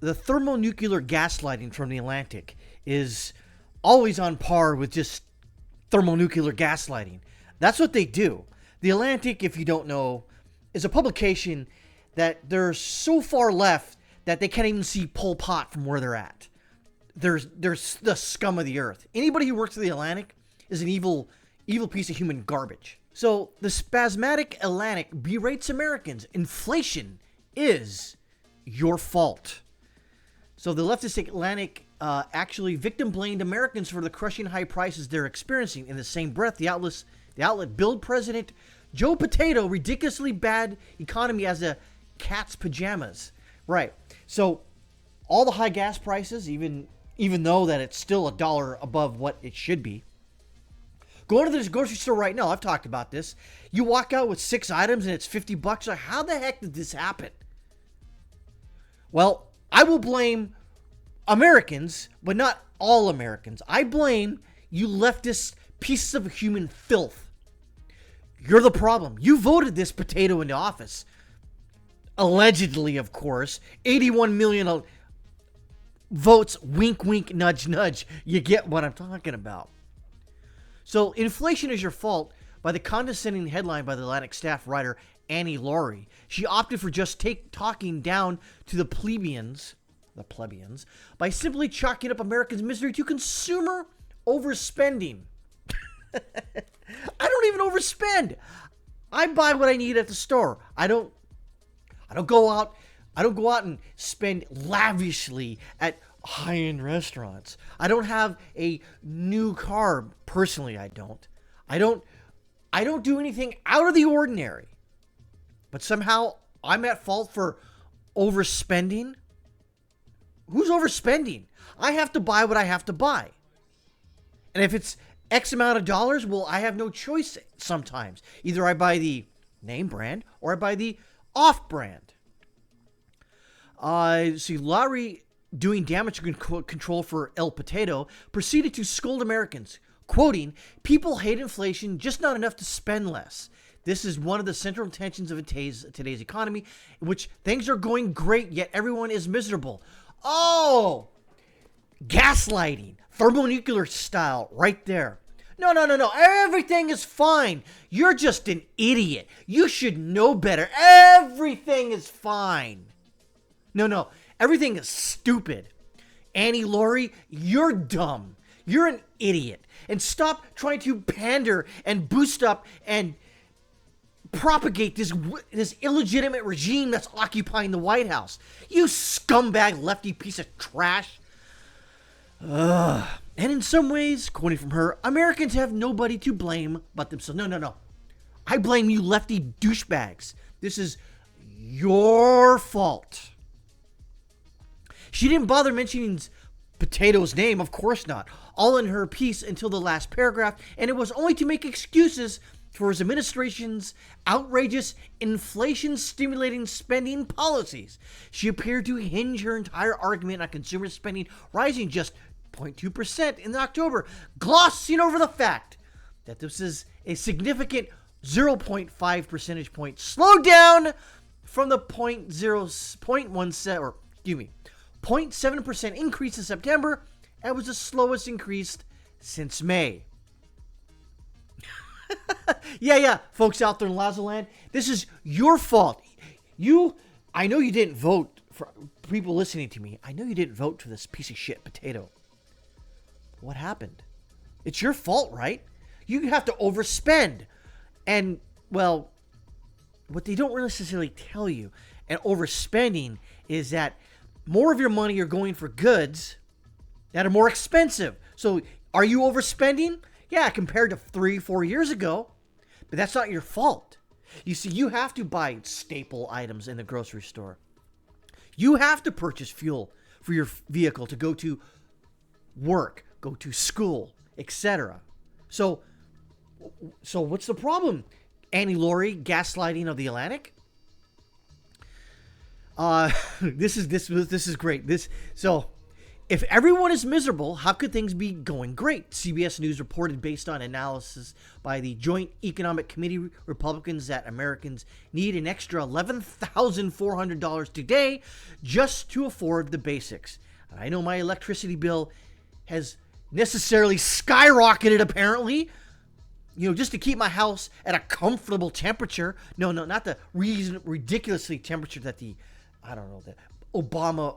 the thermonuclear gaslighting from the Atlantic is always on par with just thermonuclear gaslighting. That's what they do. The Atlantic, if you don't know, is a publication that they're so far left that they can't even see Pol Pot from where they're at. They're the scum of the earth. Anybody who works for the Atlantic is an evil piece of human garbage. So the spasmodic Atlantic berates Americans. Inflation is your fault. So the leftist Atlantic actually victim blamed Americans for the crushing high prices they're experiencing. In the same breath, the outlet billed President Joe Potato ridiculously bad economy as a cat's pajamas. Right. So all the high gas prices, even though that it's still $1 above what it should be. Go to this grocery store right now. I've talked about this. You walk out with 6 items and it's $50. Like, how the heck did this happen? Well, I will blame Americans, but not all Americans. I blame you leftist pieces of human filth. You're the problem. You voted this potato into office. Allegedly, of course. 81 million votes. Wink, wink, nudge, nudge. You get what I'm talking about. So, inflation is your fault by the condescending headline by the Atlantic staff writer Annie Lowery. She opted for just talking down to the plebeians, by simply chalking up Americans' misery to consumer overspending. I don't even overspend. I buy what I need at the store. I don't go out and spend lavishly at high-end restaurants. I don't have a new car. Personally, I don't do anything out of the ordinary. But somehow I'm at fault for overspending. Who's overspending? I have to buy what I have to buy. And if it's X amount of dollars, well, I have no choice sometimes. Either I buy the name brand or I buy the off brand. See, Lowery, doing damage control for El Potato, proceeded to scold Americans, quoting, "People hate inflation, just not enough to spend less. This is one of the central tensions of today's economy, in which things are going great, yet everyone is miserable." Oh, gaslighting, thermonuclear style, right there. No. Everything is fine. You're just an idiot. You should know better. Everything is fine. No. Everything is stupid. Annie Lowery, you're dumb. You're an idiot. And stop trying to pander and boost up and propagate this illegitimate regime that's occupying the White House. You scumbag lefty piece of trash. And in some ways, quoting from her, Americans have nobody to blame but themselves. No. I blame you lefty douchebags. This is your fault. She didn't bother mentioning Potato's name, of course not, all in her piece until the last paragraph, and it was only to make excuses for his administration's outrageous inflation-stimulating spending policies. She appeared to hinge her entire argument on consumer spending rising just 0.2% in October, glossing over the fact that this is a significant 0.5 percentage point slowdown from the 0.7% increase in September, and was the slowest increase since May. Yeah, folks out there in Lazaland, this is your fault. I know you didn't vote, for people listening to me, I know you didn't vote for this piece of shit potato. What happened? It's your fault, right? You have to overspend. And, well, what they don't necessarily tell you, and overspending, is that more of your money are going for goods that are more expensive. So, are you overspending? Yeah, compared to 3-4 years ago. But that's not your fault. You see, you have to buy staple items in the grocery store. You have to purchase fuel for your vehicle to go to work, go to school, etc. So what's the problem? Annie Lowery, gaslighting of the Atlantic? This is great. If everyone is miserable, how could things be going great? CBS News reported, based on analysis by the Joint Economic Committee Republicans, that Americans need an extra $11,400 today just to afford the basics. I know my electricity bill has necessarily skyrocketed, apparently, just to keep my house at a comfortable temperature. No, not the ridiculously temperature that the Obama,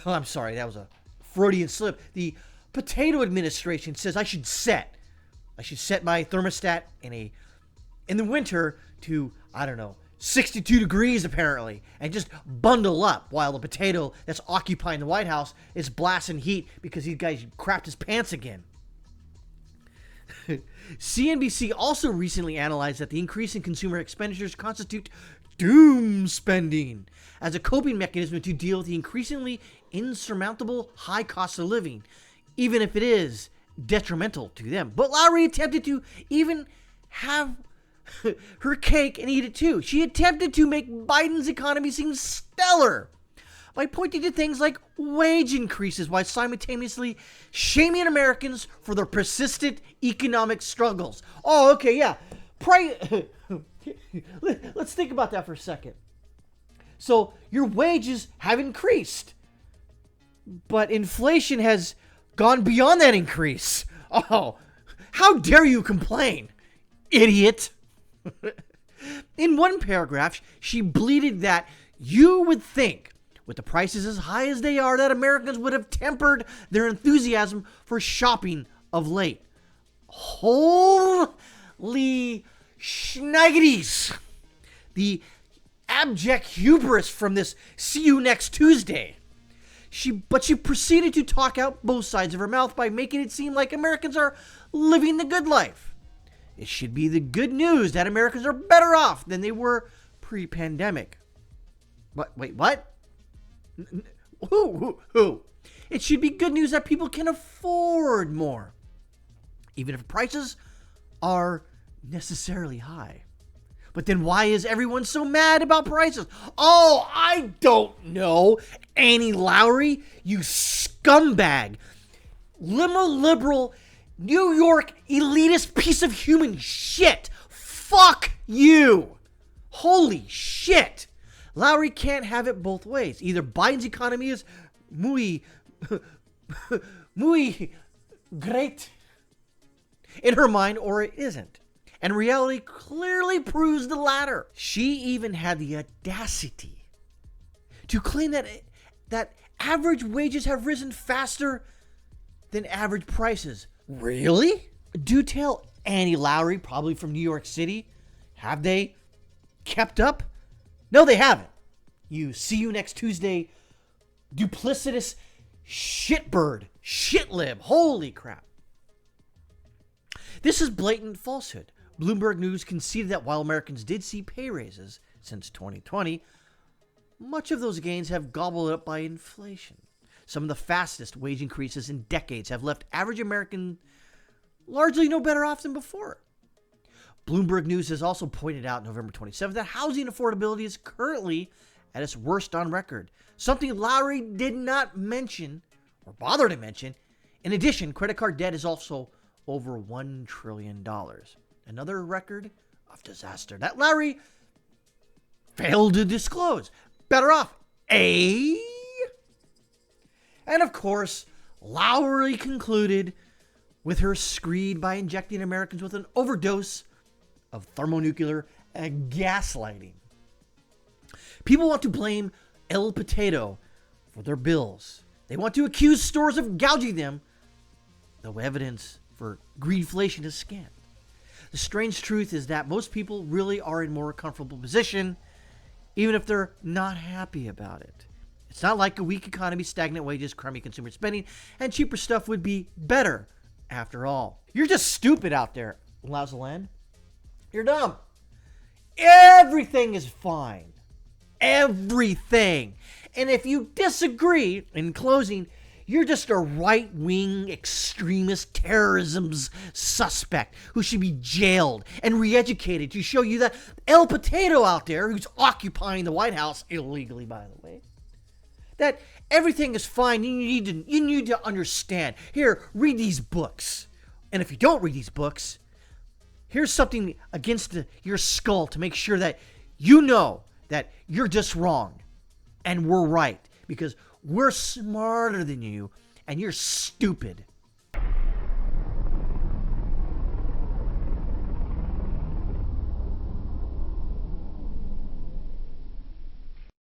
I'm sorry, that was a Freudian slip. The potato administration says I should set my thermostat in the winter to, 62 degrees apparently, and just bundle up while the potato that's occupying the White House is blasting heat because these guys crapped his pants again. CNBC also recently analyzed that the increase in consumer expenditures constitute doom spending as a coping mechanism to deal with the increasingly insurmountable high cost of living, even if it is detrimental to them. But Lowery attempted to even have her cake and eat it too. She attempted to make Biden's economy seem stellar by pointing to things like wage increases while simultaneously shaming Americans for their persistent economic struggles. Oh, okay, yeah. Let's think about that for a second. So your wages have increased, but inflation has gone beyond that increase. Oh, how dare you complain, idiot? In one paragraph, she bleated that you would think, with the prices as high as they are, that Americans would have tempered their enthusiasm for shopping of late. Holy schniggity! The abject hubris from this "see you next Tuesday." She proceeded to talk out both sides of her mouth by making it seem like Americans are living the good life. It should be the good news that Americans are better off than they were pre-pandemic. Wait, what? Who? It should be good news that people can afford more, even if prices are necessarily high. But then why is everyone so mad about prices? Oh, I don't know. Annie Lowery, you scumbag. Liberal, New York elitist piece of human shit. Fuck you. Holy shit. Lowery can't have it both ways. Either Biden's economy is muy great in her mind, or it isn't. And reality clearly proves the latter. She even had the audacity to claim that average wages have risen faster than average prices. Really? Do tell, Annie Lowery, probably from New York City. Have they kept up? No, they haven't. You see you next Tuesday, duplicitous shitbird, shitlib. Holy crap. This is blatant falsehood. Bloomberg News conceded that while Americans did see pay raises since 2020, much of those gains have gobbled up by inflation. Some of the fastest wage increases in decades have left average American largely no better off than before. Bloomberg News has also pointed out November 27th that housing affordability is currently at its worst on record, something Lowery did not mention or bother to mention. In addition, credit card debt is also over $1 trillion. Another record of disaster that Lowery failed to disclose. Better off, eh? And of course, Lowery concluded with her screed by injecting Americans with an overdose of thermonuclear gaslighting. People want to blame El Potato for their bills. They want to accuse stores of gouging them, though evidence for greedflation is scant. The strange truth is that most people really are in a more comfortable position, even if they're not happy about it. It's not like a weak economy, stagnant wages, crummy consumer spending, and cheaper stuff would be better after all. You're just stupid out there, Lausaland. You're dumb. Everything is fine. Everything. And if you disagree, in closing, you're just a right-wing extremist terrorism's suspect who should be jailed and re-educated to show you that El Potato out there, who's occupying the White House illegally, by the way, that everything is fine. You need to understand. Here, read these books. And if you don't read these books, here's something against your skull to make sure that you know that you're just wrong and we're right, because we're smarter than you and you're stupid.